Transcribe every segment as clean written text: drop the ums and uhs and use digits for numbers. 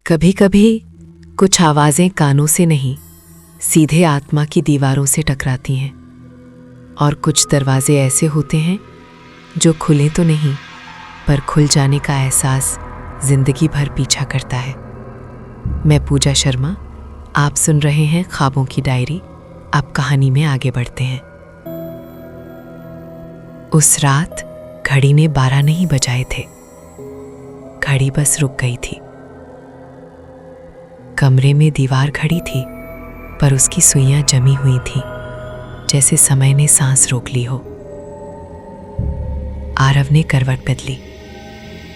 कभी कभी कुछ आवाज़ें कानों से नहीं, सीधे आत्मा की दीवारों से टकराती हैं। और कुछ दरवाजे ऐसे होते हैं जो खुले तो नहीं, पर खुल जाने का एहसास जिंदगी भर पीछा करता है। मैं पूजा शर्मा, आप सुन रहे हैं ख्वाबों की डायरी। आप कहानी में आगे बढ़ते हैं। उस रात घड़ी ने 12 नहीं बजाए थे, घड़ी बस रुक गई थी। कमरे में दीवार खड़ी थी, पर उसकी सुइयां जमी हुई थीं, जैसे समय ने सांस रोक ली हो। आरव ने करवट बदली।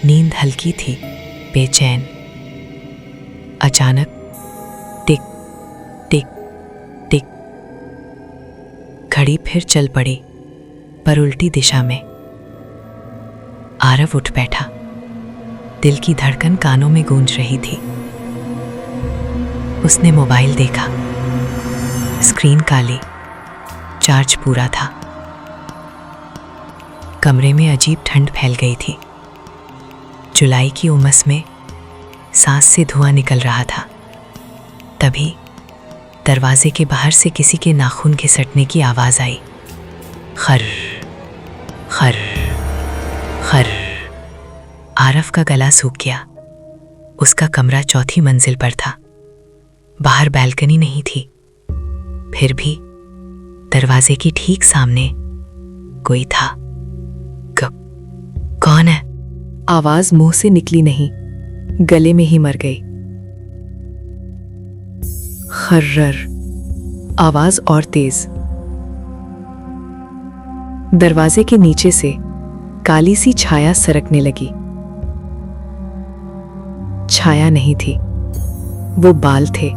नींद हल्की थी, बेचैन। अचानक टिक टिक टिक। घड़ी फिर चल पड़ी, पर उल्टी दिशा में। आरव उठ बैठा। दिल की धड़कन कानों में गूंज रही थी। उसने मोबाइल देखा। स्क्रीन काली, चार्ज पूरा था। कमरे में अजीब ठंड फैल गई थी। जुलाई की उमस में सांस से धुआं निकल रहा था। तभी दरवाजे के बाहर से किसी के नाखून घिसटने की आवाज आई। खर खर खर। आरव का गला सूख गया। उसका कमरा चौथी मंजिल पर था। बाहर बैल्कनी नहीं थी। फिर भी दरवाजे की ठीक सामने कोई था। कौन है? आवाज मुंह से निकली नहीं, गले में ही मर गई। खर्रर। आवाज और तेज। दरवाजे के नीचे से काली सी छाया सरकने लगी। छाया नहीं थी, वो बाल थे,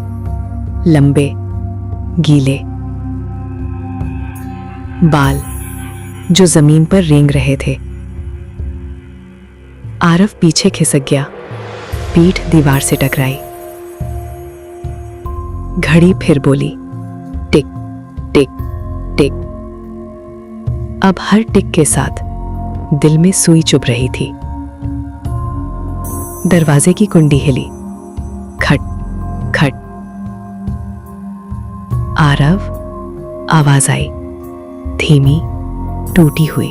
लंबे, गीले बाल जो जमीन पर रेंग रहे थे। आरव पीछे खिसक गया। पीठ दीवार से टकराई। घड़ी फिर बोली, टिक टिक टिक। अब हर टिक के साथ दिल में सुई चुभ रही थी। दरवाजे की कुंडी हिली। खट खट। आरव। आवाज आई, धीमी, टूटी हुई।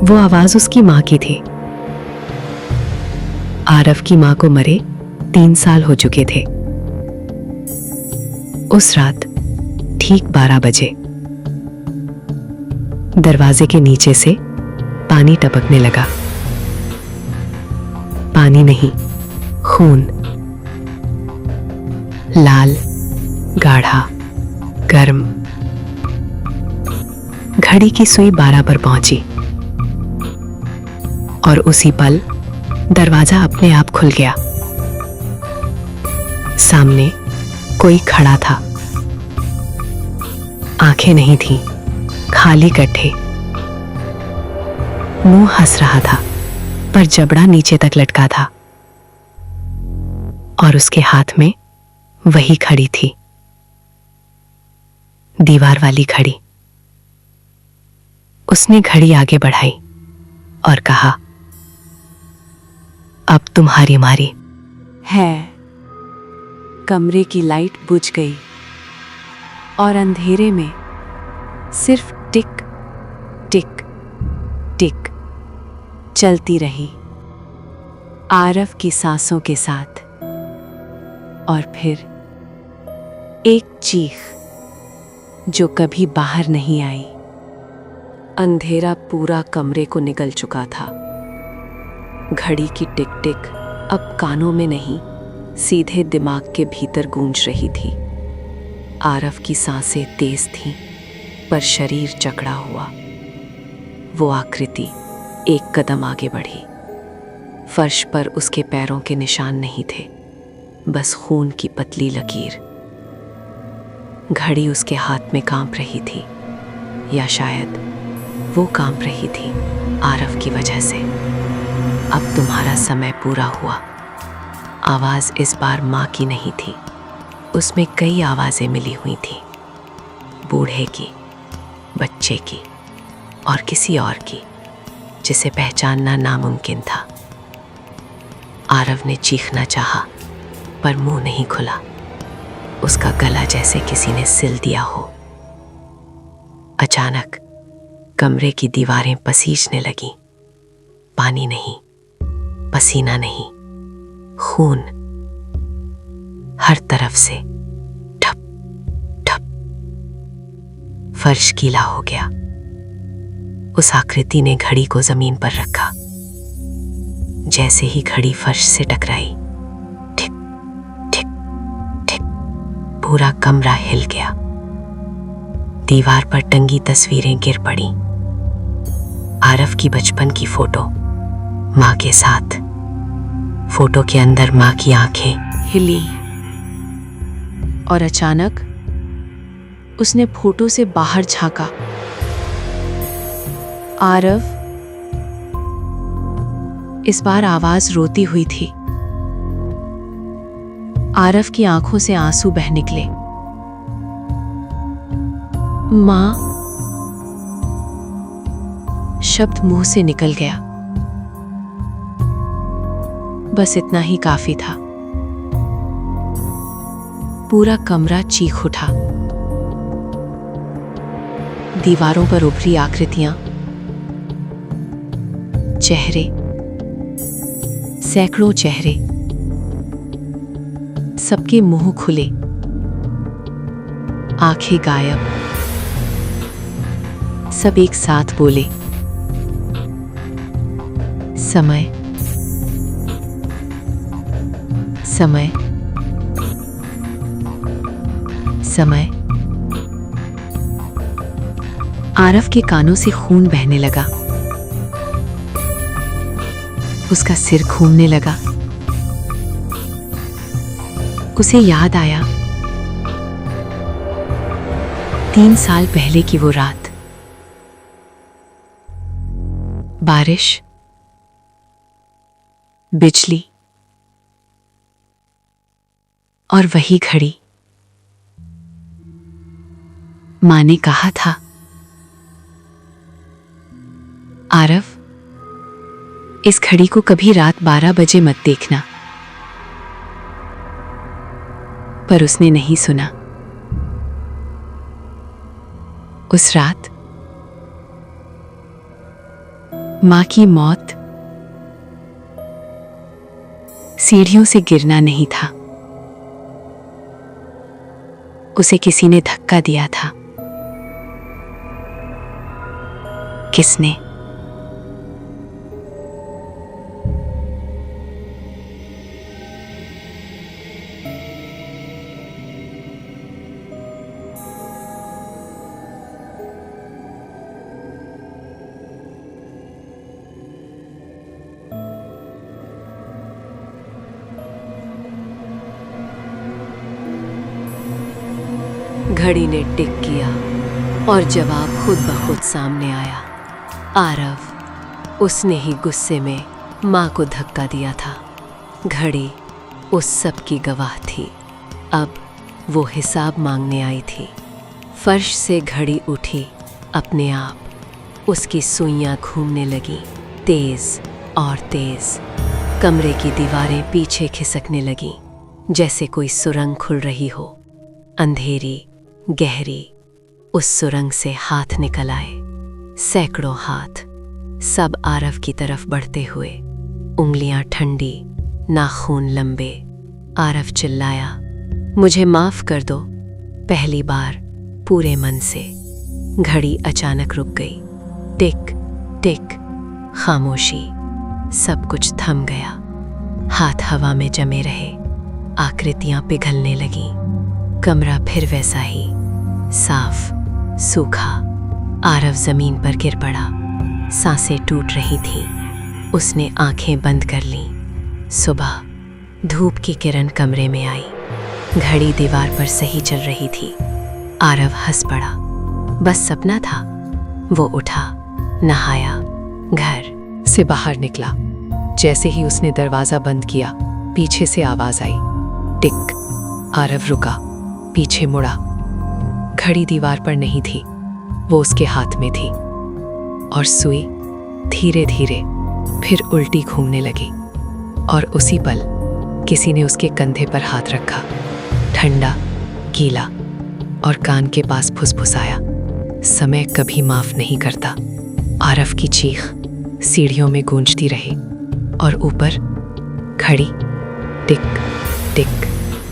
वो आवाज उसकी मां की थी। आरव की मां को मरे 3 साल हो चुके थे। उस रात ठीक 12 बजे दरवाजे के नीचे से पानी टपकने लगा। पानी नहीं, खून। लाल, गाढ़ा, गर्म। घड़ी की सुई 12 पर पहुंची और उसी पल दरवाजा अपने आप खुल गया। सामने कोई खड़ा था। आंखें नहीं थीं, खाली गड्ढे। मुंह हंस रहा था, पर जबड़ा नीचे तक लटका था। और उसके हाथ में वही खड़ी थी, दीवार वाली घड़ी। उसने घड़ी आगे बढ़ाई और कहा, अब तुम्हारी मारी है। कमरे की लाइट बुझ गई और अंधेरे में सिर्फ टिक टिक टिक चलती रही, आरव की सांसों के साथ। और फिर एक चीख जो कभी बाहर नहीं आई। अंधेरा पूरा कमरे को निगल चुका था। घड़ी की टिक टिक अब कानों में नहीं, सीधे दिमाग के भीतर गूंज रही थी। आरव की सांसें तेज थीं, पर शरीर जकड़ा हुआ। वो आकृति एक कदम आगे बढ़ी। फर्श पर उसके पैरों के निशान नहीं थे, बस खून की पतली लकीर। घड़ी उसके हाथ में कांप रही थी, या शायद वो कांप रही थी आरव की वजह से। अब तुम्हारा समय पूरा हुआ। आवाज इस बार माँ की नहीं थी, उसमें कई आवाजें मिली हुई थी। बूढ़े की, बच्चे की और किसी और की, जिसे पहचानना नामुमकिन था। आरव ने चीखना चाहा, पर मुंह नहीं खुला। उसका गला जैसे किसी ने सिल दिया हो। अचानक कमरे की दीवारें पसीजने लगीं। पानी नहीं, पसीना नहीं, खून। हर तरफ से ठप ठप। फर्श गीला हो गया। उस आकृति ने घड़ी को जमीन पर रखा। जैसे ही घड़ी फर्श से टकराई, ठिक ठिक ठिक, पूरा कमरा हिल गया। दीवार पर टंगी तस्वीरें गिर पड़ी। आरव की बचपन की फोटो माँ के साथ। फोटो के अंदर माँ की आंखें हिली और अचानक उसने फोटो से बाहर झांका। आरव। इस बार आवाज रोती हुई थी। आरव की आंखों से आंसू बह निकले। मां। शब्द मुंह से निकल गया। बस इतना ही काफी था। पूरा कमरा चीख उठा। दीवारों पर उभरी आकृतियां, चेहरे, सैकड़ों चेहरे, सबके मुंह खुले, आंखें गायब। सब एक साथ बोले, समय, समय, समय। आरव के कानों से खून बहने लगा। उसका सिर घूमने लगा। उसे याद आया 3 साल पहले की वो रात। बारिश, बिजली और वही घड़ी। मां ने कहा था, आरव, इस घड़ी को कभी रात 12 बजे मत देखना। पर उसने नहीं सुना। उस रात मां की मौत सीढ़ियों से गिरना नहीं था। उसे किसी ने धक्का दिया था। किसने? घड़ी ने टिक किया और जवाब खुद ब खुद सामने आया। आरव। उसने ही गुस्से में मां को धक्का दिया था। घड़ी उस सब की गवाह थी। अब वो हिसाब मांगने आई थी। फर्श से घड़ी उठी अपने आप। उसकी सुइयां घूमने लगी, तेज और तेज। कमरे की दीवारें पीछे खिसकने लगीं, जैसे कोई सुरंग खुल रही हो। अंधेरी, गहरी। उस सुरंग से हाथ निकल आए, सैकड़ों हाथ, सब आरव की तरफ बढ़ते हुए। उंगलियां ठंडी, नाखून लंबे। आरव चिल्लाया, मुझे माफ कर दो, पहली बार, पूरे मन से। घड़ी अचानक रुक गई। टिक टिक, खामोशी। सब कुछ थम गया। हाथ हवा में जमे रहे। आकृतियां पिघलने लगीं। कमरा फिर वैसा ही, साफ, सूखा। आरव जमीन पर गिर पड़ा। सांसें टूट रही थी। उसने आंखें बंद कर लीं। सुबह, धूप की किरण कमरे में आई। घड़ी दीवार पर सही चल रही थी। आरव हंस पड़ा। बस सपना था। वो उठा, नहाया, घर से बाहर निकला। जैसे ही उसने दरवाजा बंद किया, पीछे से आवाज आई, टिक। आरव रुका, पीछे मुड़ा। घड़ी दीवार पर नहीं थी, वो उसके हाथ में थी। और सुई धीरे धीरे फिर उल्टी घूमने लगी और उसी पल किसी ने उसके कंधे पर हाथ रखा, ठंडा, गीला, और कान के पास फुसफुसाया, समय कभी माफ नहीं करता। आरव की चीख सीढ़ियों में गूंजती रही और ऊपर घड़ी टिक टिक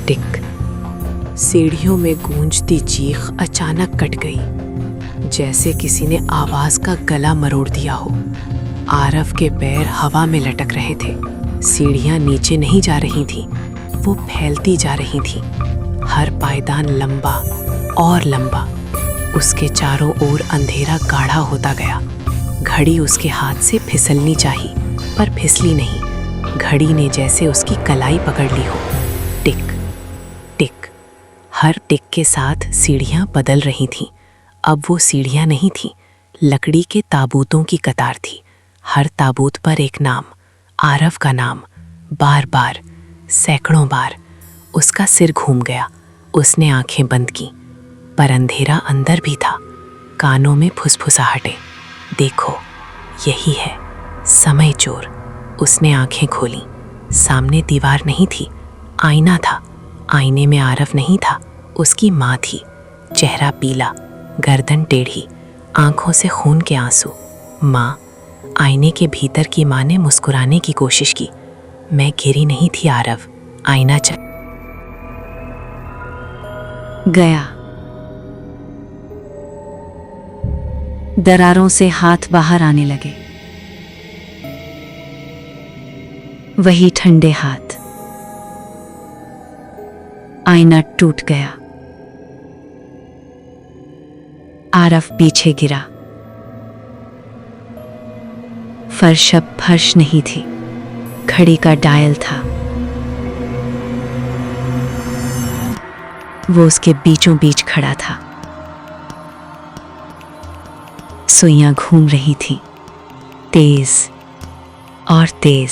टिक। सीढ़ियों में गूंजती चीख अचानक कट गई, जैसे किसी ने आवाज का गला मरोड़ दिया हो। आरव के पैर हवा में लटक रहे थे। सीढ़ियां नीचे नहीं जा रही थीं, वो फैलती जा रही थीं। हर पायदान लंबा और लंबा। उसके चारों ओर अंधेरा गाढ़ा होता गया। घड़ी उसके हाथ से फिसलनी चाहिए, पर फिसली नहीं। घड़ी ने जैसे उसकी कलाई पकड़ ली हो। टिक टिक। हर टिक के साथ सीढ़ियां बदल रही थीं। अब वो सीढ़ियां नहीं थीं, लकड़ी के ताबूतों की कतार थी। हर ताबूत पर एक नाम, आरव का नाम। बार बार, सैकड़ों बार। उसका सिर घूम गया। उसने आंखें बंद की, पर अंधेरा अंदर भी था। कानों में फुसफुसाहटें। देखो, यही है समय चोर। उसने आंखें खोली। सामने दीवार नहीं थी, आईना था। आईने में आरव नहीं था, उसकी माँ थी। चेहरा पीला, गर्दन टेढ़ी, आंखों से खून के आंसू। माँ। आईने के भीतर की माँ ने मुस्कुराने की कोशिश की। मैं गिरी नहीं थी आरव, आईना चल गया। दरारों से हाथ बाहर आने लगे। वही ठंडे हाथ। आईना टूट गया। आरव पीछे गिरा। फर्श अब फर्श नहीं थी, घड़ी का डायल था। वो उसके बीचों बीच खड़ा था। सुइयां घूम रही थी, तेज और तेज।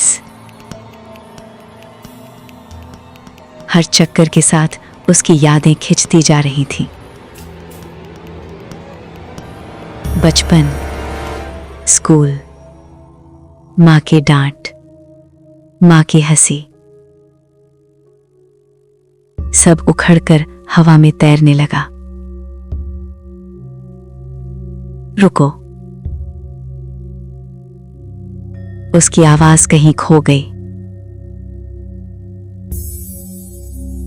हर चक्कर के साथ उसकी यादें खिंचती जा रही थी। बचपन, स्कूल, माँ की डांट, माँ की हंसी, सब उखड़कर हवा में तैरने लगा। रुको। उसकी आवाज कहीं खो गई।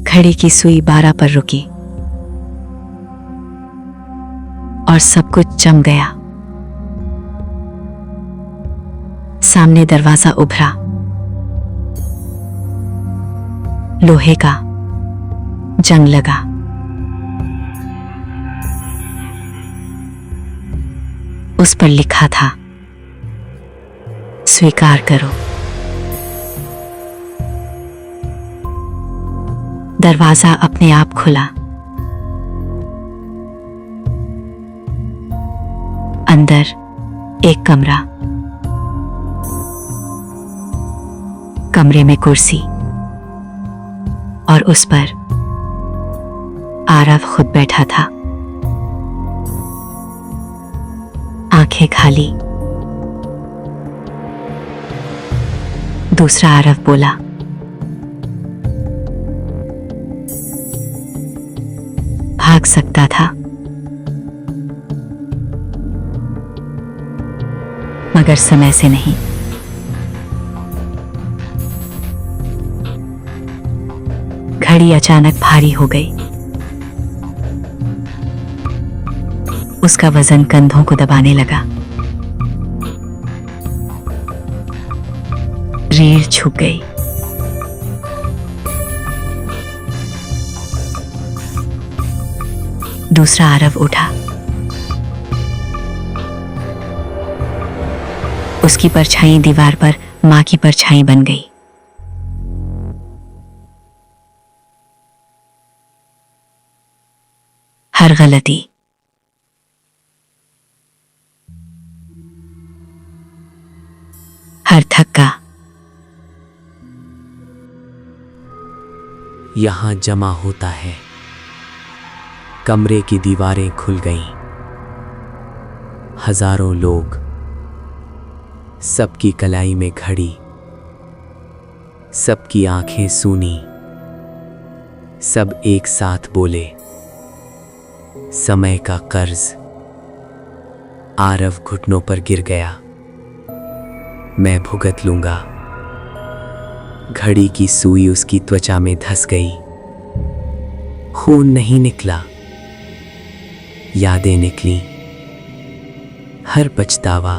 घड़ी की सुई 12 पर रुकी और सब कुछ जम गया। सामने दरवाजा उभरा, लोहे का, जंग लगा। उस पर लिखा था, स्वीकार करो। दरवाजा अपने आप खुला। अंदर एक कमरा। कमरे में कुर्सी और उस पर आरव खुद बैठा था, आंखें खाली। दूसरा आरव बोला, भाग सकता था, मगर समय से नहीं। घड़ी अचानक भारी हो गई। उसका वजन कंधों को दबाने लगा। रीढ़ झुक गई। दूसरा आरव उठा। उसकी परछाई दीवार पर मां की परछाई बन गई। हर गलती, हर थक्का यहां जमा होता है। कमरे की दीवारें खुल गईं। हजारों लोग, सबकी कलाई में घड़ी। सबकी आंखें सूनी। सब एक साथ बोले, समय का कर्ज। आरव घुटनों पर गिर गया। मैं भुगत लूंगा। घड़ी की सुई उसकी त्वचा में धंस गई। खून नहीं निकला, यादें निकली। हर पछतावा,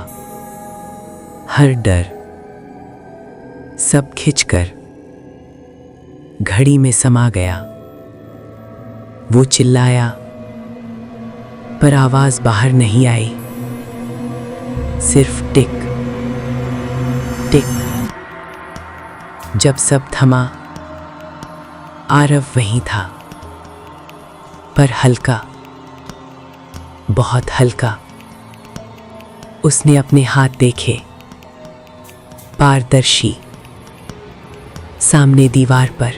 हर डर, सब खिंचकर घड़ी में समा गया। वो चिल्लाया, पर आवाज बाहर नहीं आई। सिर्फ टिक टिक। जब सब थमा, आरव वहीं था, पर हल्का, बहुत हल्का। उसने अपने हाथ देखे, पारदर्शी। सामने दीवार पर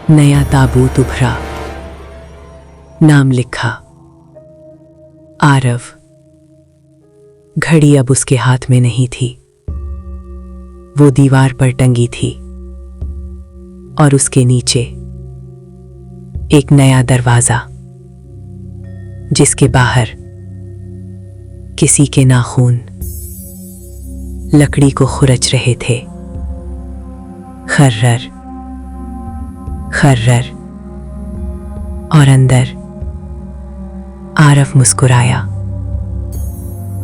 नया ताबूत उभरा, नाम लिखा, आरव। घड़ी अब उसके हाथ में नहीं थी, वो दीवार पर टंगी थी, और उसके नीचे एक नया दरवाजा, जिसके बाहर किसी के नाखून लकड़ी को खुरच रहे थे। खर्रर खर्रर। और अंदर आरव मुस्कुराया।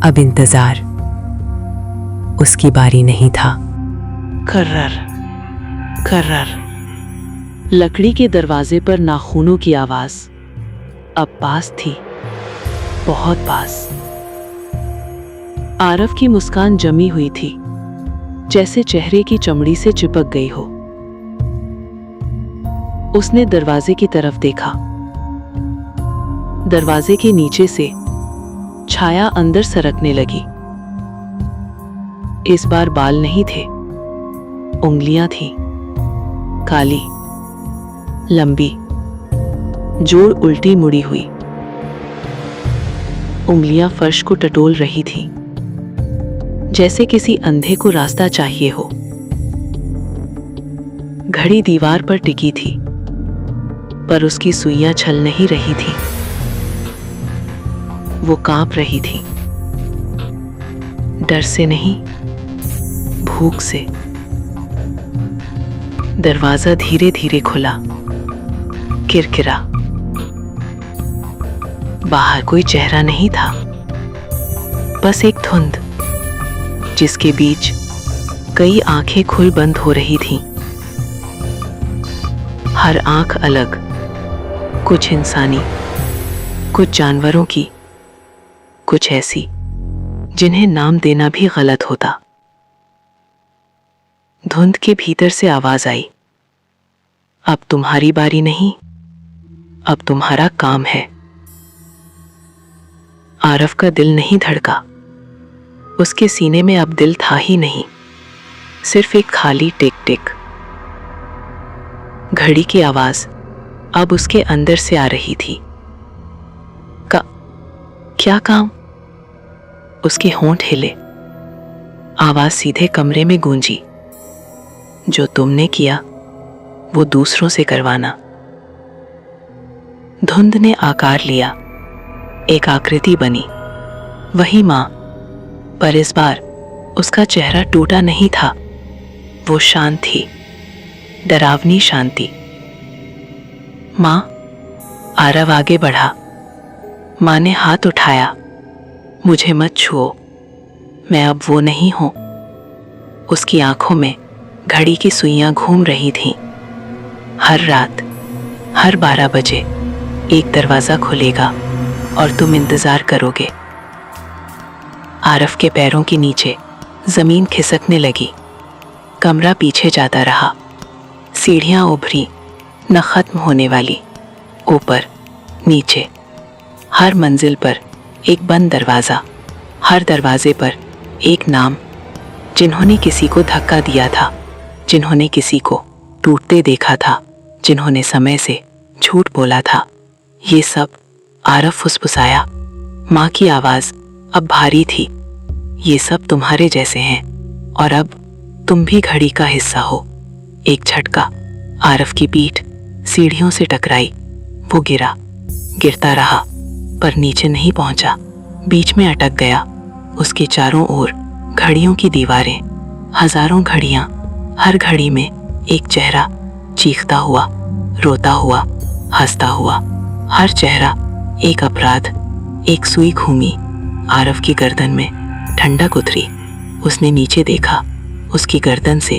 अब इंतजार उसकी बारी नहीं था। खर्रर खर्रर। लकड़ी के दरवाजे पर नाखूनों की आवाज अब पास थी, बहुत पास। आरव की मुस्कान जमी हुई थी, जैसे चेहरे की चमड़ी से चिपक गई हो। उसने दरवाजे की तरफ देखा। दरवाजे के नीचे से छाया अंदर सरकने लगी। इस बार बाल नहीं थे, उंगलियां थीं, काली, लंबी, जोड़ उल्टी मुड़ी हुई। उंगलियां फर्श को टटोल रही थीं, जैसे किसी अंधे को रास्ता चाहिए हो। घड़ी दीवार पर टिकी थी, पर उसकी सुइयां छल नहीं रही थी। वो कांप रही थी, डर से नहीं, भूख से। दरवाजा धीरे धीरे खुला, किरकिरा। बाहर कोई चेहरा नहीं था, बस एक धुंध, जिसके बीच कई आंखें खुल बंद हो रही थीं। हर आंख अलग, कुछ इंसानी, कुछ जानवरों की, कुछ ऐसी जिन्हें नाम देना भी गलत होता। धुंध के भीतर से आवाज आई, अब तुम्हारी बारी नहीं, अब तुम्हारा काम है। आरव का दिल नहीं धड़का। उसके सीने में अब दिल था ही नहीं, सिर्फ एक खाली टिक टिक। घड़ी की आवाज अब उसके अंदर से आ रही थी। क्या काम? उसके होंठ हिले। आवाज सीधे कमरे में गूंजी, जो तुमने किया वो दूसरों से करवाना। धुंध ने आकार लिया, एक आकृति बनी, वही मां। पर इस बार उसका चेहरा टूटा नहीं था, वो शांत थी, डरावनी शांति। मां। आरव आगे बढ़ा। मां ने हाथ उठाया, मुझे मत छुओ, मैं अब वो नहीं हूं। उसकी आंखों में घड़ी की सुइयां घूम रही थीं। हर रात, हर 12 बजे एक दरवाजा खुलेगा और तुम इंतजार करोगे। आरव के पैरों के नीचे जमीन खिसकने लगी। कमरा पीछे जाता रहा। सीढ़ियां उभरी, न खत्म होने वाली। ऊपर, नीचे, हर मंजिल पर एक बंद दरवाजा, हर दरवाजे पर एक नाम। जिन्होंने किसी को धक्का दिया था, जिन्होंने किसी को टूटते देखा था, जिन्होंने समय से झूठ बोला था। ये सब। आरव फुसफुसाया। मां की आवाज अब भारी थी, ये सब तुम्हारे जैसे हैं, और अब तुम भी घड़ी का हिस्सा हो। एक झटका, आरव की पीठ सीढ़ियों से टकराई। वो गिरा, गिरता रहा, पर नीचे नहीं पहुंचा, बीच में अटक गया। उसके चारों ओर घड़ियों की दीवारें, हजारों घड़ियां, हर घड़ी में एक चेहरा, चीखता हुआ, रोता हुआ, हंसता हुआ। हर चेहरा एक अपराध। एक सुई घूमी, आरव की गर्दन में ठंडक उतरी। उसने नीचे देखा, उसकी गर्दन से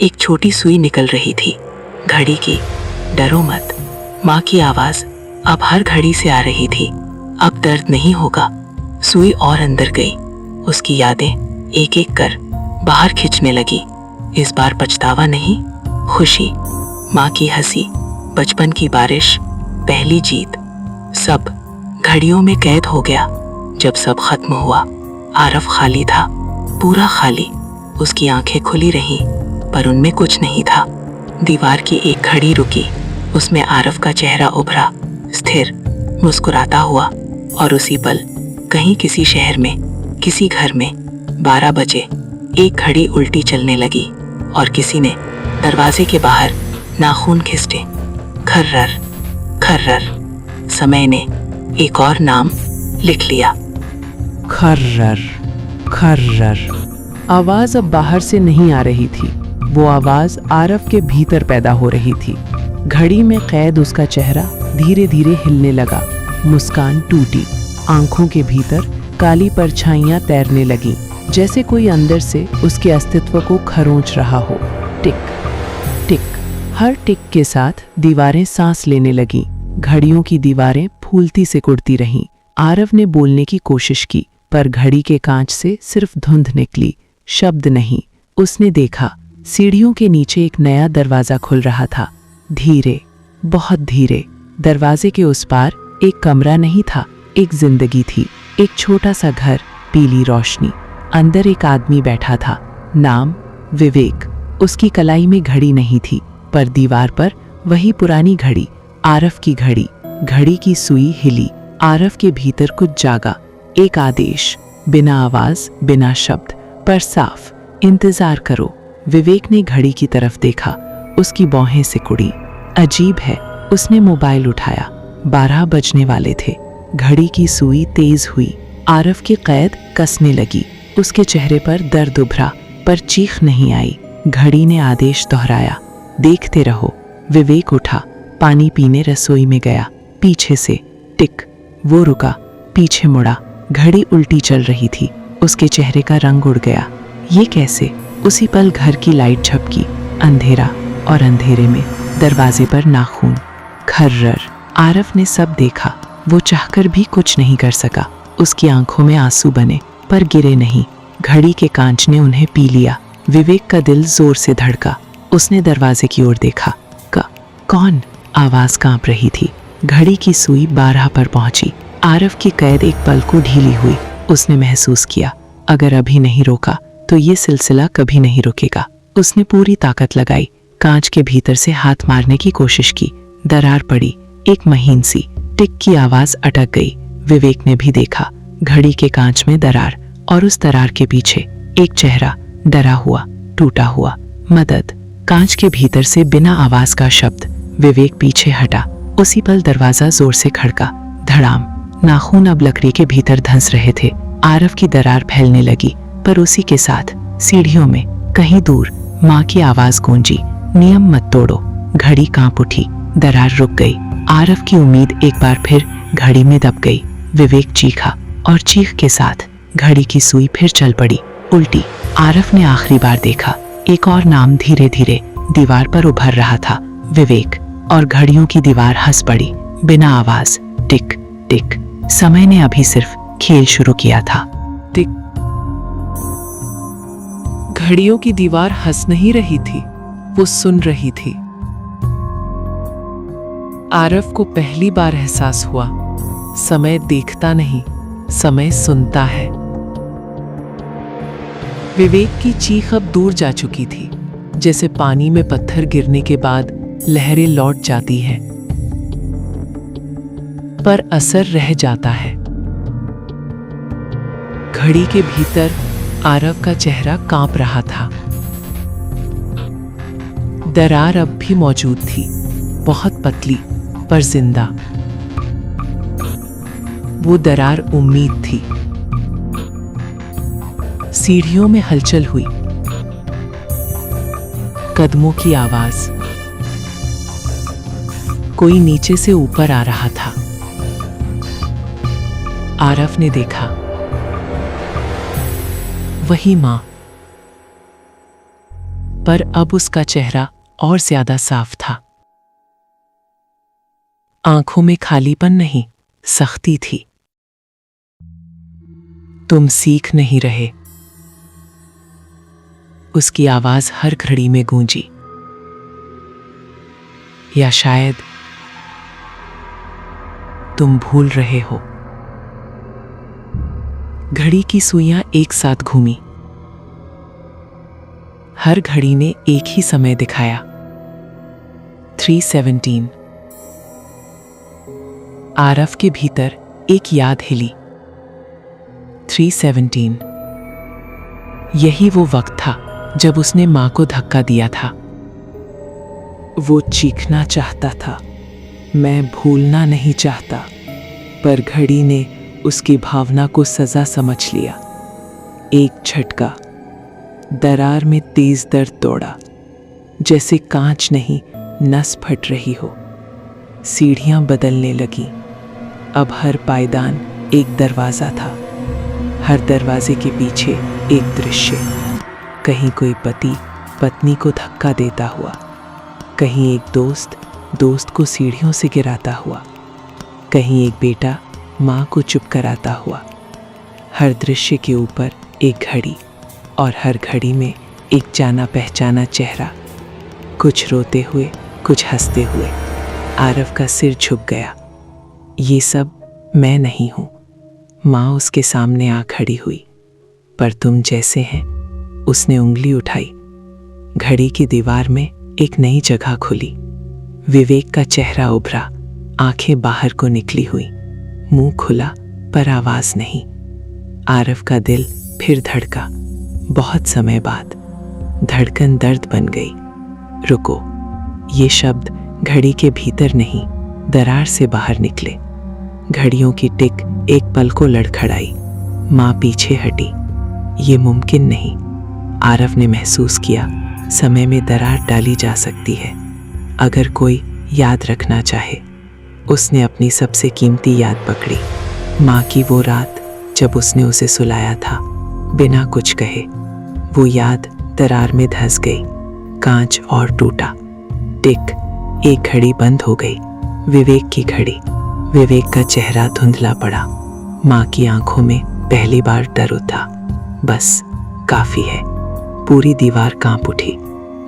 एक छोटी सुई निकल रही थी। घड़ी की, डरो मत। माँ की आवाज अब हर घड़ी से आ रही थी। अब दर्द नहीं होगा। सुई और अंदर गई। उसकी यादें एक एक कर बाहर खींचने लगी। इस बार पछतावा नहीं, खुशी। माँ की हंसी, बचपन की बारिश, पहली जीत। सब घड़ियों में कैद हो गया। जब सब खत्म हुआ, आरव खाली था, पूरा खाली। उसकी आंखें खुली रहीं, पर उनमें कुछ नहीं था। दीवार की एक घड़ी रुकी, उसमें आरव का चेहरा उभरा, स्थिर, मुस्कुराता हुआ। और उसी पल कहीं किसी शहर में, किसी घर में 12 बजे एक घड़ी उल्टी चलने लगी और किसी ने दरवाजे के बाहर नाखून खिसटे। खर्रर, खर्रर। समय ने एक और नाम लिख लिया। खर्रर, खर्रर। आवाज अब बाहर से नहीं आ रही थी, वो आवाज आरव के भीतर पैदा हो रही थी। घड़ी में कैद उसका चेहरा धीरे धीरे हिलने लगा। मुस्कान टूटी, आंखों के भीतर काली परछाइयां तैरने लगीं, जैसे कोई अंदर से उसके अस्तित्व को खरोंच रहा हो। टिक टिक। हर टिक के साथ दीवारें सांस लेने लगीं। घड़ियों की दीवारें फूलती से कुड़ती रहीं। आरव ने बोलने की कोशिश की, पर घड़ी के कांच से सिर्फ धुंध निकली, शब्द नहीं। उसने देखा, सीढ़ियों के नीचे एक नया दरवाजा खुल रहा था। धीरे, बहुत धीरे। दरवाजे के उस पार एक कमरा नहीं था, एक जिंदगी थी। एक छोटा सा घर, पीली रोशनी। अंदर एक आदमी बैठा था, नाम विवेक। उसकी कलाई में घड़ी नहीं थी, पर दीवार पर वही पुरानी घड़ी, आरव की घड़ी। घड़ी की सुई हिली। आरव के भीतर कुछ जागा। एक आदेश, बिना आवाज, बिना शब्द, पर साफ, इंतजार करो। विवेक ने घड़ी की तरफ देखा, उसकी भौहें सिकुड़ी। अजीब है। उसने मोबाइल उठाया। 12 बजने वाले थे। घड़ी की सुई तेज हुई। आरव की कैद कसने लगी। उसके चेहरे पर दर्द उभरा, पर चीख नहीं आई। घड़ी ने आदेश दोहराया, देखते रहो। विवेक उठा, पानी पीने रसोई में गया। पीछे से टिक। वो रुका, पीछे मुड़ा। घड़ी उल्टी चल रही थी। उसके चेहरे का रंग उड़ गया। ये कैसे? उसी पल घर की लाइट झपकी। अंधेरा, और अंधेरे में दरवाजे पर नाखून। खर्रर। आरव ने सब देखा। वो चाहकर भी कुछ नहीं कर सका। उसकी आंखों में आंसू बने, पर गिरे नहीं। घड़ी के कांच ने उन्हें पी लिया। विवेक का दिल जोर से धड़का। उसने दरवाजे की ओर देखा। कौन? आवाज कांप रही थी। घड़ी की सुई 12 पर पहुंची। आरव की कैद एक पल को ढीली हुई। उसने महसूस किया, अगर अभी नहीं रोका तो ये सिलसिला कभी नहीं रुकेगा। उसने पूरी ताकत लगाई। कांच के भीतर से हाथ मारने की कोशिश की। दरार पड़ी। एक महीन सी टिक की आवाज अटक गई। विवेक ने भी देखा, घड़ी के कांच में दरार, और उस दरार के पीछे एक चेहरा, डरा हुआ, टूटा हुआ। मदद। कांच के भीतर से बिना आवाज का शब्द। विवेक पीछे हटा। उसी पल दरवाजा जोर से खड़का। धड़ाम। नाखून अब लकड़ी के भीतर धंस रहे थे। आरव की दरार फैलने लगी, पर उसी के साथ सीढ़ियों में कहीं दूर माँ की आवाज गूंजी, नियम मत तोड़ो। घड़ी कांप उठी। दरार रुक गई। आरव की उम्मीद एक बार फिर घड़ी में दब गई। विवेक चीखा, और चीख के साथ घड़ी की सुई फिर चल पड़ी, उल्टी। आरव ने आखिरी बार देखा, एक और नाम धीरे धीरे दीवार पर उभर रहा था, विवेक। और घड़ियों की दीवार हंस पड़ी, बिना आवाज। टिक टिक। समय ने अभी सिर्फ खेल शुरू किया था। टिक। घड़ियों की दीवार हंस नहीं रही थी, वो सुन रही थी। आरव को पहली बार एहसास हुआ, समय देखता नहीं, समय सुनता है। विवेक की चीख अब दूर जा चुकी थी, जैसे पानी में पत्थर गिरने के बाद लहरें लौट जाती हैं, पर असर रह जाता है। घड़ी के भीतर आरव का चेहरा कांप रहा था। दरार अब भी मौजूद थी, बहुत पतली पर जिंदा। वो दरार उम्मीद थी। सीढ़ियों में हलचल हुई, कदमों की आवाज। कोई नीचे से ऊपर आ रहा था। आरफ ने देखा, वही मां, पर अब उसका चेहरा और ज्यादा साफ था। आंखों में खालीपन नहीं, सख्ती थी। तुम सीख नहीं रहे। उसकी आवाज हर घड़ी में गूंजी। या शायद तुम भूल रहे हो। घड़ी की सुइयां एक साथ घूमी। हर घड़ी ने एक ही समय दिखाया, 3:17। आरफ के भीतर एक याद हिली, 3:17। यही वो वक्त था जब उसने मां को धक्का दिया था। वो चीखना चाहता था, मैं भूलना नहीं चाहता, पर घड़ी ने उसकी भावना को सजा समझ लिया। एक झटका, दरार में तेज दर्द दौड़ा, जैसे कांच नहीं नस फट रही हो। सीढ़ियां बदलने लगी। अब हर पायदान एक दरवाजा था, हर दरवाजे के पीछे एक दृश्य। कहीं कोई पति पत्नी को धक्का देता हुआ, कहीं एक दोस्त को सीढ़ियों से गिराता हुआ, कहीं एक बेटा माँ को चुप कराता हुआ। हर दृश्य के ऊपर एक घड़ी, और हर घड़ी में एक जाना पहचाना चेहरा, कुछ रोते हुए, कुछ हंसते हुए। आरफ का सिर झुक गया। ये सब मैं नहीं हूं। माँ उसके सामने आ खड़ी हुई। पर तुम जैसे हैं। उसने उंगली उठाई। घड़ी की दीवार में एक नई जगह खुली। विवेक का चेहरा उभरा, आंखें बाहर को निकली हुई, मुंह खुला पर आवाज नहीं। आरफ का दिल फिर धड़का। बहुत समय बाद धड़कन दर्द बन गई। रुको। ये शब्द घड़ी के भीतर नहीं, दरार से बाहर निकले। घड़ियों की टिक एक पल को लड़खड़ाई। माँ पीछे हटी। ये मुमकिन नहीं। आरफ ने महसूस किया, समय में दरार डाली जा सकती है, अगर कोई याद रखना चाहे। उसने अपनी सबसे कीमती याद पकड़ी, माँ की वो रात जब उसने उसे सुलाया था बिना कुछ कहे। वो याद दरार में धंस गई। कांच और टूटा। टिक, एक घड़ी बंद हो गई। विवेक की घड़ी। विवेक का चेहरा धुंधला पड़ा। माँ की आंखों में पहली बार डर उठा। बस काफी है। पूरी दीवार कांप उठी।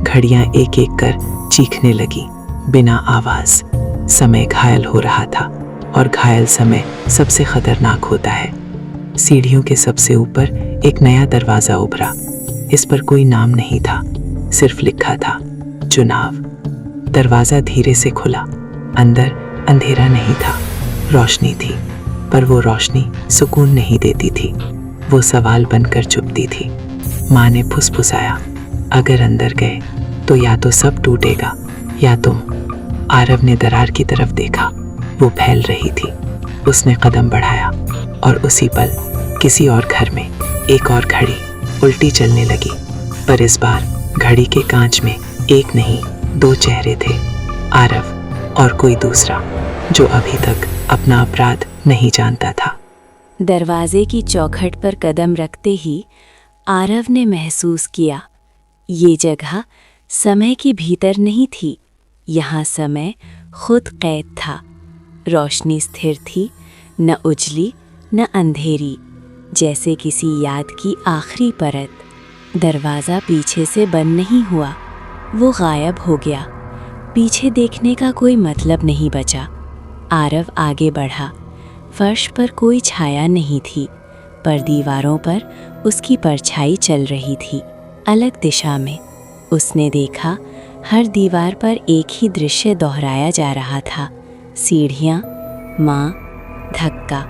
घड़ियां एक एक कर चीखने लगी, बिना आवाज। समय घायल हो रहा था, और घायल समय सबसे खतरनाक होता है। सीढ़ियों के सबसे ऊपर एक नया दरवाजा उभरा। इस पर कोई नाम नहीं था, सिर्फ लिखा था, चुनाव। दरवाजा धीरे से खुला। अंदर अंधेरा नहीं था, रोशनी थी, पर वो रोशनी सुकून नहीं देती थी। वो सवाल बनकर चुपती थी। माँ ने फुसफुसाया, अगर अंदर गए तो या तो सब टूटेगा या तुम। आरव ने दरार की तरफ देखा। वो फैल रही थी। उसने कदम बढ़ाया, और उसी पल किसी और घर में एक और घड़ी उल्टी चलने लगी। पर इस बार घड़ी के कांच में एक नहीं, दो चेहरे थे। आरव और कोई दूसरा, जो अभी तक अपना अपराध नहीं जानता था। दरवाजे की चौखट पर कदम रखते ही आरव ने महसूस किया, ये जगह समय के भीतर नहीं थी। यहाँ समय खुद कैद था। रोशनी स्थिर थी, न उजली न अंधेरी, जैसे किसी याद की आखिरी परत। दरवाज़ा पीछे से बंद नहीं हुआ, वो गायब हो गया। पीछे देखने का कोई मतलब नहीं बचा। आरव आगे बढ़ा। फर्श पर कोई छाया नहीं थी, पर दीवारों पर उसकी परछाई चल रही थी, अलग दिशा में। उसने देखा, हर दीवार पर एक ही दृश्य दोहराया जा रहा था। सीढ़ियाँ, माँ, धक्का।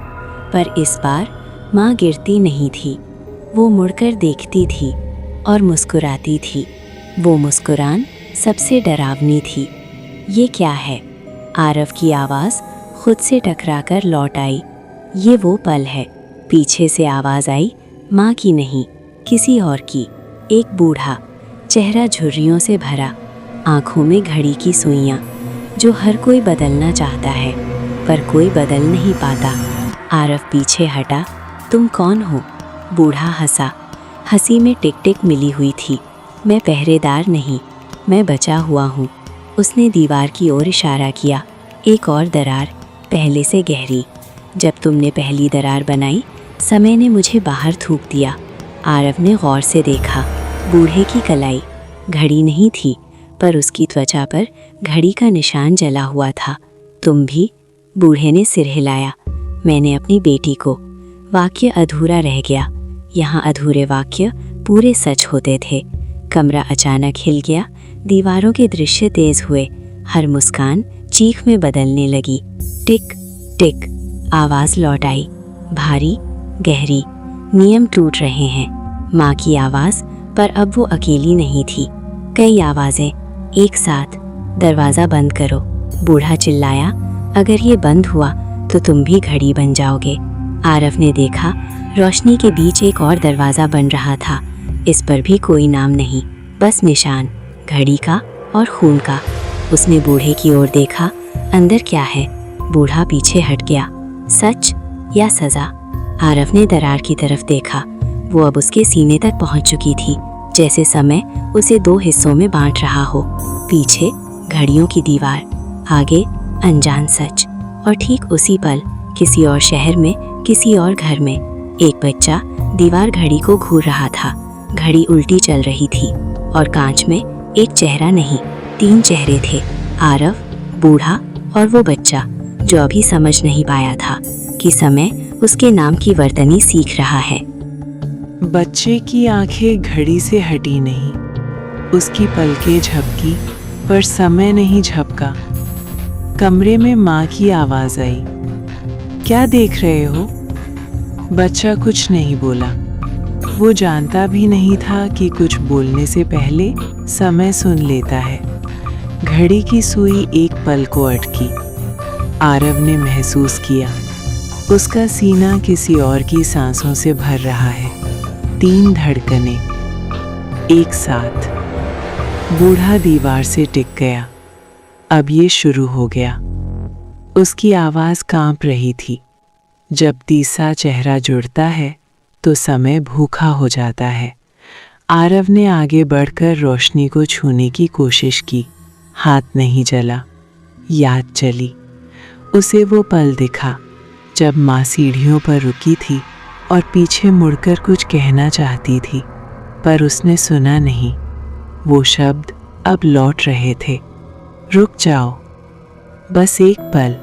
पर इस बार माँ गिरती नहीं थी। वो मुड़कर देखती थी और मुस्कुराती थी। वो मुस्कुरान सबसे डरावनी थी। ये क्या है? आरव की आवाज़ खुद से टकराकर लौट आई। ये वो पल है। पीछे से आवाज़ आई, माँ की नहीं, किसी और की। एक बूढ़ा, चेहरा झुर्रियों से भरा, आंखों में घड़ी की सुइयां, जो हर कोई बदलना चाहता है पर कोई बदल नहीं पाता। आरव पीछे हटा। तुम कौन हो? बूढ़ा हंसा। हंसी में टिक टिक मिली हुई थी। मैं पहरेदार नहीं, मैं बचा हुआ हूँ। उसने दीवार की ओर इशारा किया। एक और दरार, पहले से गहरी। जब तुमने पहली दरार बनाई, समय ने मुझे बाहर थूक दिया। आरव ने गौर से देखा। बूढ़े की कलाई, घड़ी नहीं थी, पर उसकी त्वचा पर घड़ी का निशान जला हुआ था। तुम भी? बूढ़े ने सिर हिलाया। मैंने अपनी बेटी को। वाक्य अधूरा रह गया। यहाँ अधूरे वाक्य पूरे सच होते थे। कमरा अचानक हिल गया। दीवारों के दृश्य तेज हुए। हर मुस्कान चीख में बदलने लगी। टिक टिक आवाज़ लौट आई, भारी, गहरी। नियम टूट रहे हैं। माँ की आवाज़, पर अब वो अकेली नहीं थी। कई आवाज़ें एक साथ। दरवाज़ा बंद करो। बूढ़ा चिल्लाया। अगर ये बंद हुआ तो तुम भी घड़ी बन जाओगे। आरव ने देखा, रोशनी के बीच एक और दरवाज़ा बन रहा था। इस पर भी कोई नाम नहीं, बस निशान, घड़ी का और खून का। उसने बूढ़े की ओर देखा। अंदर क्या है? बूढ़ा पीछे हट गया। सच या सज़ा? आरव ने दरार की तरफ देखा। वो अब उसके सीने तक पहुंच चुकी थी, जैसे समय उसे दो हिस्सों में बांट रहा हो। पीछे घड़ियों की दीवार, आगे अनजान सच। और ठीक उसी पल किसी और शहर में, किसी और घर में, एक बच्चा दीवार घड़ी को घूर रहा था। घड़ी उल्टी चल रही थी और कांच में एक चेहरा नहीं, 3 चेहरे थे। आरव, बूढ़ा और वो बच्चा, जो अभी समझ नहीं पाया था कि समय उसके नाम की वर्तनी सीख रहा है। बच्चे की आंखें घड़ी से हटी नहीं। उसकी पलकें झपकी, पर समय नहीं झपका। कमरे में माँ की आवाज़ आई। क्या देख रहे हो? बच्चा कुछ नहीं बोला। वो जानता भी नहीं था कि कुछ बोलने से पहले समय सुन लेता है। घड़ी की सुई एक पल को अटकी। आरव ने महसूस किया, उसका सीना किसी और की सांसों से भर रहा है। 3 धड़कनें एक साथ। बूढ़ा दीवार से टिक गया। अब ये शुरू हो गया। उसकी आवाज़ कांप रही थी। जब तीसरा चेहरा जुड़ता है तो समय भूखा हो जाता है। आरव ने आगे बढ़कर रोशनी को छूने की कोशिश की। हाथ नहीं जला, याद चली। उसे वो पल दिखा जब माँ सीढ़ियों पर रुकी थी और पीछे मुड़कर कुछ कहना चाहती थी, पर उसने सुना नहीं। वो शब्द अब लौट रहे थे, रुक जाओ, बस एक पल।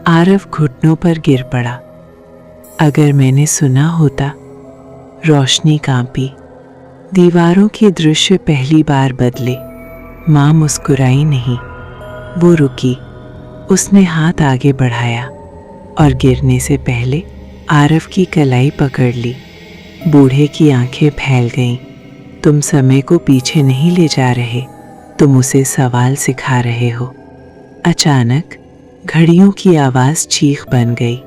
आरव घुटनों पर गिर पड़ा। अगर मैंने सुना होता। रोशनी कांपी। दीवारों के दृश्य पहली बार बदले। माँ मुस्कुराई नहीं, वो रुकी। उसने हाथ आगे बढ़ाया और गिरने से पहले आरव की कलाई पकड़ ली। बूढ़े की आंखें फैल गईं। तुम समय को पीछे नहीं ले जा रहे, तुम उसे सवाल सिखा रहे हो। अचानक घड़ियों की आवाज़ चीख बन गई।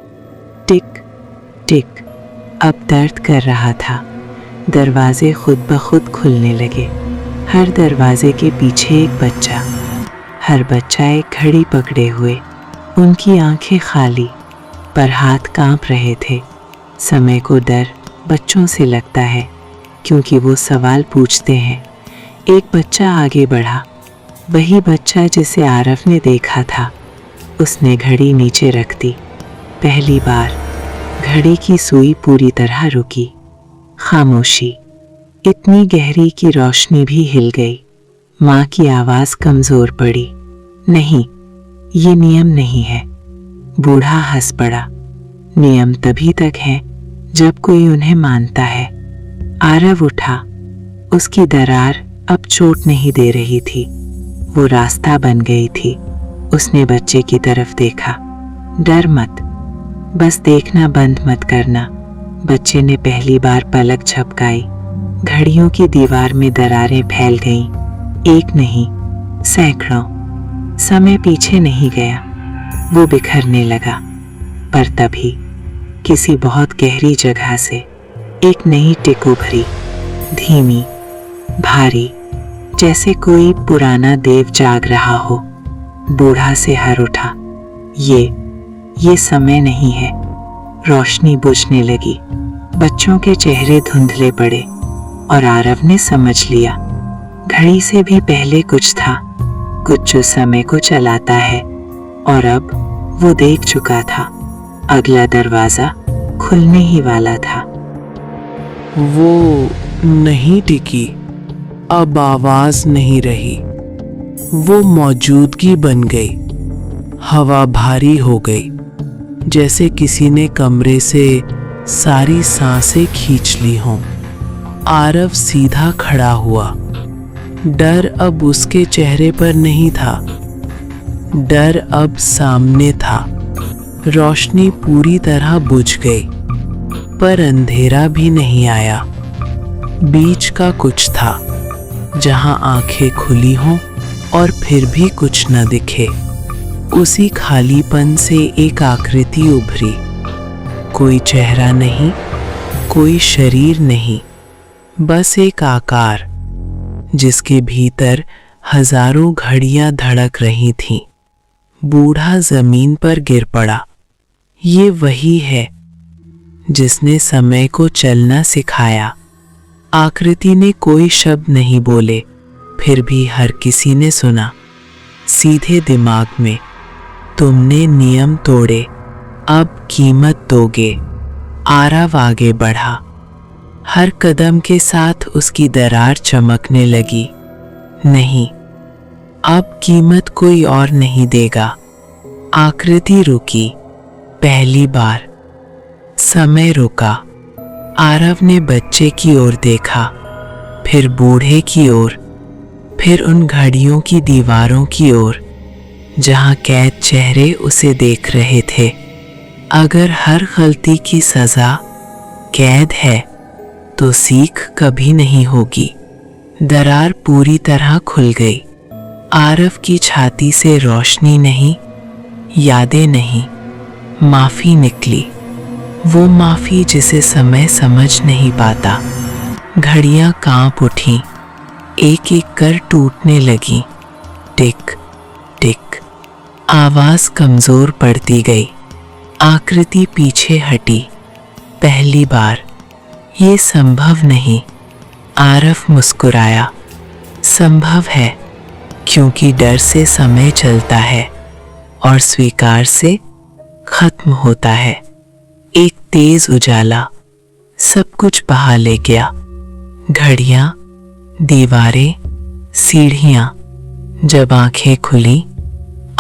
टिक टिक। अब दर्द कर रहा था। दरवाजे खुद ब खुद खुलने लगे। हर दरवाजे के पीछे एक बच्चा, हर बच्चा एक घड़ी पकड़े हुए। उनकी आंखें खाली, पर हाथ कांप रहे थे। समय को डर बच्चों से लगता है, क्योंकि वो सवाल पूछते हैं। एक बच्चा आगे बढ़ा, वही बच्चा जिसे आरव ने देखा था। उसने घड़ी नीचे रख दी। पहली बार घड़ी की सुई पूरी तरह रुकी। खामोशी, इतनी गहरी कि रोशनी भी हिल गई। माँ की आवाज़ कमज़ोर पड़ी। नहीं, ये नियम नहीं है। बूढ़ा हंस पड़ा। नियम तभी तक हैं जब कोई उन्हें मानता है। आरव उठा। उसकी दरार अब चोट नहीं दे रही थी, वो रास्ता बन गई थी। उसने बच्चे की तरफ देखा। डर मत, बस देखना बंद मत करना। बच्चे ने पहली बार पलक झपकाई। घड़ियों की दीवार में दरारें फैल गईं। एक नहीं, सैकड़ों। समय पीछे नहीं गया, वो बिखरने लगा। पर तभी किसी बहुत गहरी जगह से एक नई टिक उभरी, धीमी, भारी, जैसे कोई पुराना देव जाग रहा हो। बूढ़ा से हर उठा, ये समय नहीं है। रोशनी बुझने लगी, बच्चों के चेहरे धुंधले पड़े और आरव ने समझ लिया, घड़ी से भी पहले कुछ था, कुछ जो समय को चलाता है। और अब वो देख चुका था, अगला दरवाजा खुलने ही वाला था। वो नहीं टिकी, अब आवाज नहीं रही, वो मौजूदगी बन गई। हवा भारी हो गई, जैसे किसी ने कमरे से सारी सांसें खींच ली हों। आरव सीधा खड़ा हुआ। डर अब उसके चेहरे पर नहीं था, डर अब सामने था। रोशनी पूरी तरह बुझ गई, पर अंधेरा भी नहीं आया। बीच का कुछ था, जहां आंखें खुली हों और फिर भी कुछ न दिखे। उसी खालीपन से एक आकृति उभरी, कोई चेहरा नहीं, कोई शरीर नहीं, बस एक आकार, जिसके भीतर हजारों घड़ियां धड़क रही थीं। बूढ़ा जमीन पर गिर पड़ा। ये वही है जिसने समय को चलना सिखाया। आकृति ने कोई शब्द नहीं बोले, फिर भी हर किसी ने सुना, सीधे दिमाग में, तुमने नियम तोड़े, अब कीमत दोगे। आरव आगे बढ़ा, हर कदम के साथ उसकी दरार चमकने लगी। नहीं, अब कीमत कोई और नहीं देगा। आकृति रुकी, पहली बार। समय रुका। आरव ने बच्चे की ओर देखा, फिर बूढ़े की ओर, फिर उन घड़ियों की दीवारों की ओर, जहां कैद चेहरे उसे देख रहे थे। अगर हर गलती की सजा कैद है, तो सीख कभी नहीं होगी। दरार पूरी तरह खुल गई। आरव की छाती से रोशनी नहीं, यादें नहीं, माफी निकली। वो माफी जिसे समय समझ नहीं पाता। घड़ियां कांप उठीं, एक एक कर टूटने लगी। टिक टिक, आवाज कमजोर पड़ती गई। आकृति पीछे हटी। पहली बार। ये संभव नहीं। आरव मुस्कुराया। संभव है, क्योंकि डर से समय चलता है और स्वीकार से खत्म होता है। एक तेज उजाला सब कुछ बहा ले गया। घड़ियां, दीवारें, सीढ़ियां। जब आंखें खुली,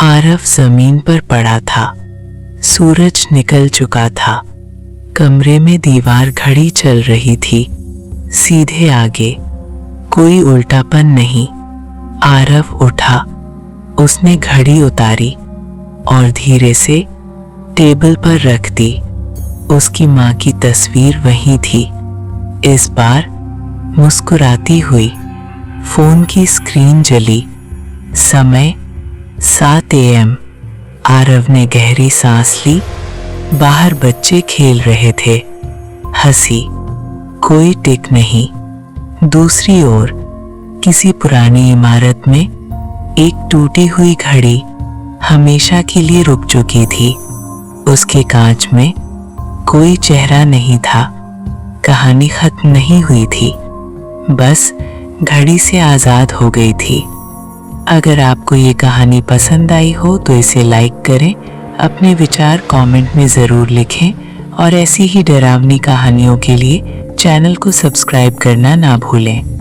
आरव जमीन पर पड़ा था। सूरज निकल चुका था। कमरे में दीवार घड़ी चल रही थी, सीधे आगे, कोई उल्टापन नहीं। आरव उठा, उसने घड़ी उतारी और धीरे से टेबल पर रख दी। उसकी माँ की तस्वीर वहीं थी, इस बार मुस्कुराती हुई। फोन की स्क्रीन जली। समय 7 AM। आरव ने गहरी सांस ली। बाहर बच्चे खेल रहे थे। हंसी। कोई टिक नहीं। दूसरी ओर किसी पुरानी इमारत में एक टूटी हुई घड़ी हमेशा के लिए रुक चुकी थी। उसके कांच में कोई चेहरा नहीं था। कहानी खत्म नहीं हुई थी, बस घड़ी से आजाद हो गई थी। अगर आपको ये कहानी पसंद आई हो तो इसे लाइक करें, अपने विचार कमेंट में ज़रूर लिखें और ऐसी ही डरावनी कहानियों के लिए चैनल को सब्सक्राइब करना ना भूलें।